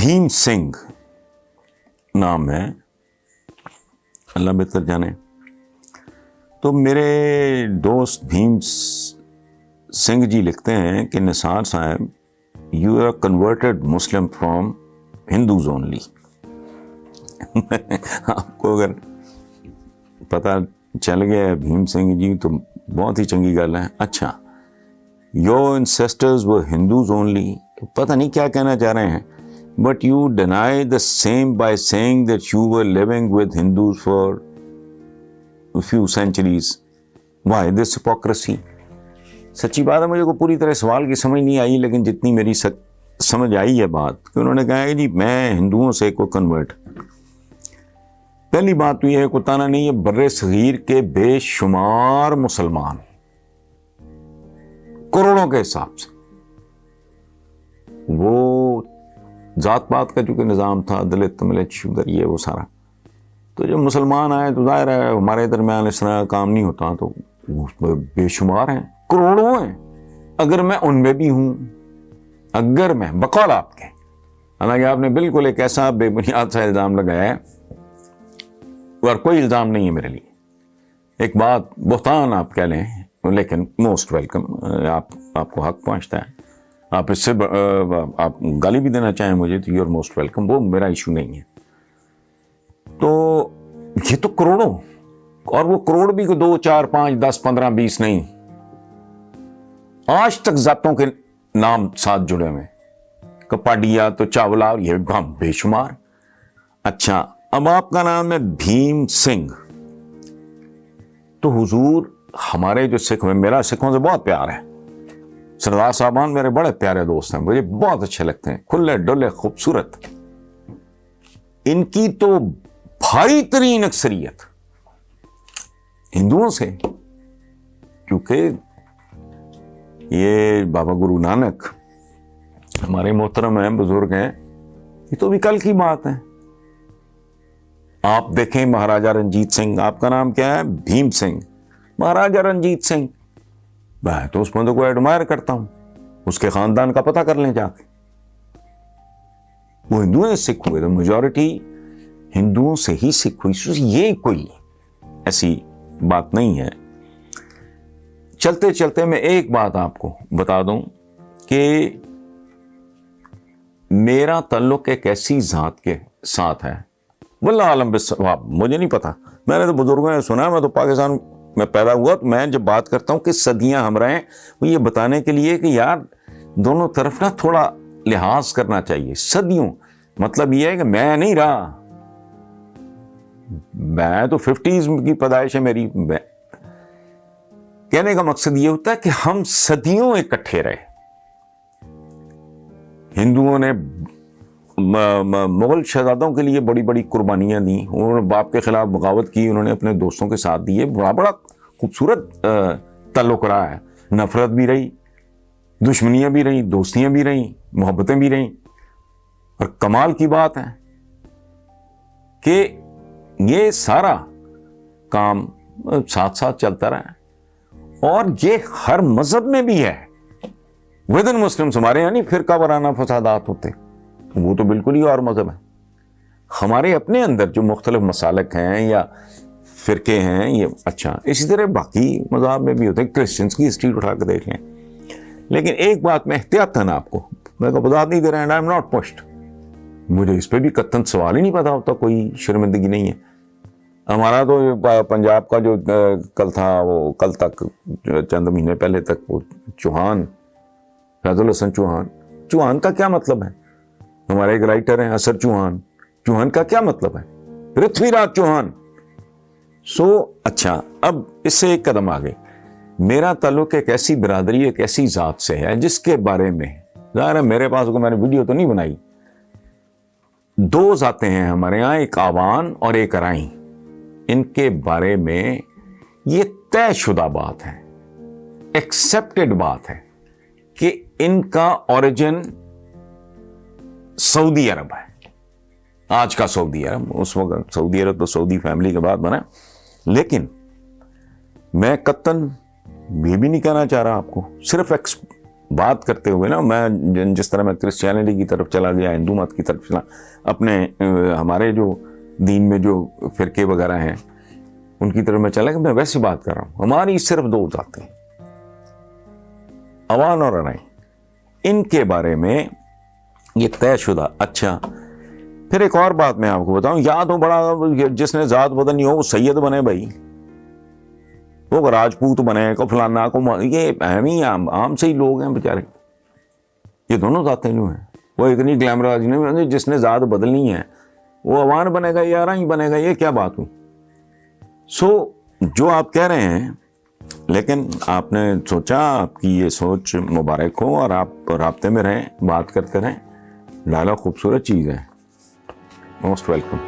भीम सिंह नाम है, अल्लाह बेहतर जाने। तो मेरे दोस्त भीम सिंह जी लिखते हैं कि Nisar sahab, you are converted Muslim from Hindus only. आपको अगर पता चल गया है भीम सिंह जी तो बहुत ही चंगी गल है। अच्छा, your ancestors were Hindus only, पता नहीं क्या कहना चाह रहे हैं, but you deny the same by saying that you were living with Hindus for a few centuries. Why this hypocrisy? सच्ची बात है, मुझे को पूरी तरह सवाल की समझ नहीं आई, लेकिन जितनी मेरी समझ आई है बात कि उन्होंने कहा है जी मैं हिंदुओं से को कन्वर्ट। पहली बात तो यह है, कुताना नहीं है, बर्रे सगीर के बेशुमार मुसलमान करोड़ों के हिसाब से, वो जात पात का चूंकि निज़ाम था, दलित मिलित शूदर ये वो सारा, तो जब मुसलमान आए तो जाहिर है हमारे दरमियान इस तरह काम नहीं होता, तो बेशुमार हैं, करोड़ों हैं। अगर मैं उनमें भी हूं, अगर मैं बकौल आपके, हालांकि आपने बिल्कुल एक ऐसा बेबुनियाद सा इल्ज़ाम लगाया है और कोई इल्ज़ाम नहीं है मेरे लिए, एक बात बुहतान आप कह लें, लेकिन मोस्ट वेलकम, आपको हक पहुंचता है, आप इससे आप गाली भी देना चाहें मुझे तो यूर मोस्ट वेलकम, वो मेरा इशू नहीं है। तो ये तो करोड़ों, और वो करोड़ भी 2, 4, 5, 10, 15, 20 नहीं, आज तक जातों के नाम साथ जुड़े हुए, कपाडिया तो चावला, ये बेशुमार। अच्छा, अब आपका नाम है भीम सिंह, तो हुजूर हमारे जो सिख में, मेरा सिखों से बहुत प्यार है, सरदार साहबान मेरे बड़े प्यारे दोस्त हैं, मुझे बहुत अच्छे लगते हैं, खुले डुले खूबसूरत। इनकी तो भारी तरीन अक्सरियत हिंदुओं से, क्योंकि ये बाबा गुरु नानक हमारे मोहतरम हैं, बुजुर्ग हैं, ये तो भी कल की बात है। आप देखें महाराजा रंजीत सिंह, आपका नाम क्या है? भीम सिंह, महाराजा रंजीत सिंह, मैं तो उस बंदे को एडमायर करता हूं, उसके खानदान का पता कर लें जाके, वो हिंदुओं से सिख हुए, तो मेजॉरिटी हिंदुओं से ही सिख हुई, ये कोई ऐसी बात नहीं है। चलते चलते मैं एक बात आपको बता दूं कि मेरा ताल्लुक एक ऐसी जात के साथ है, वल्लाह आलम बिस्सवाब, मुझे नहीं पता, मैंने तो बुजुर्गों ने सुना, मैं तो पाकिस्तान में पैदा हुआ, तो मैं जब बात करता हूं कि सदियां हम रहे, वो ये बताने के लिए कि यार दोनों तरफ ना थोड़ा लिहाज करना चाहिए। सदियों मतलब ये है कि मैं नहीं रहा, मैं तो 50s की पैदाइश है मेरी। कहने का मकसद ये होता है कि हम सदियों इकट्ठे रहे। हिंदुओं ने मुगल शहजादों के लिए बड़ी बड़ी कुर्बानियां दी, उन्होंने बाप के खिलाफ बगावत की, उन्होंने अपने दोस्तों के साथ दिए, बड़ा बड़ा खूबसूरत ताल्लुक रहा है, नफरत भी रही, दुश्मनियां भी रही, दोस्तियां भी रही, मोहब्बतें भी रही। और कमाल की बात है कि ये सारा काम साथ साथ चलता रहा है, और ये हर मजहब में भी है। विदिन मुस्लिम्स हमारे यहाँ नहीं फिरका वाराना फसादात होते, वो तो बिल्कुल ही और मजहब है। हमारे अपने अंदर जो मुख्तलिफ मसालक हैं या फिरके हैं, ये अच्छा, इसी तरह बाकी मज़हब में भी होते हैं, क्रिश्चियंस की हिस्ट्री उठा कर देख लें। लेकिन एक बात मैं एहतियातन आपको, मैं वजाहत नहीं दे रहा, and I am not pushed, मुझे इस पर भी कत्तन सवाल ही नहीं पता होता, कोई शर्मिंदगी नहीं है। हमारा तो पंजाब का जो कल था, वो कल तक चंद महीने पहले तक वो चौहान, फैजुल हसन चौहान, चौहान का क्या मतलब है? हमारे एक राइटर हैं असर चौहान, चौहान का क्या मतलब है? पृथ्वीराज चौहान। अच्छा, अब इससे एक कदम आगे, मेरा ताल्लुक एक ऐसी बिरादरी, एक ऐसी जात से है जिसके बारे में, ज़ाहिर है मेरे पास को मैंने वीडियो तो नहीं बनाई, 2 जातें हैं हमारे यहाँ, एक आवान और एक अराई। इनके बारे में ये तयशुदा बात है, एक्सेप्टेड बात है कि इनका ओरिजिन सऊदी अरब है। आज का सऊदी अरब, उस वक्त सऊदी अरब तो सऊदी फैमिली के बाद बना। लेकिन मैं कत्तन ये भी नहीं कहना चाह रहा आपको, सिर्फ बात करते हुए ना, मैं जिस तरह मैं क्रिश्चियनिटी की तरफ चला गया, हिंदू मत की तरफ चला, अपने हमारे जो दीन में जो फिरके वगैरह हैं उनकी तरफ मैं चला गया, मैं वैसे बात कर रहा हूँ। हमारी सिर्फ दो जातें, अवान और अनाई, इनके बारे में ये तयशुदा। अच्छा, फिर एक और बात मैं आपको बताऊं, याद हो बड़ा, जिसने जात बदलनी हो वो सैयद बने भाई, वो राजपूत बने को फलाना को, ये अहम ही आम से ही लोग हैं बेचारे। ये दोनों जातें जो हैं वो इतनी ग्लैमरस नहीं, जिसने जात बदलनी है वो अवान बनेगा या अराई बनेगा, ये क्या बात हुई। सो जो आप कह रहे हैं, लेकिन आपने सोचा, आपकी ये सोच मुबारक हो और आप राब्ते में रहें, बात करते रहें। डायलॉग खूबसूरत चीज़ है, मोस्ट वेलकम।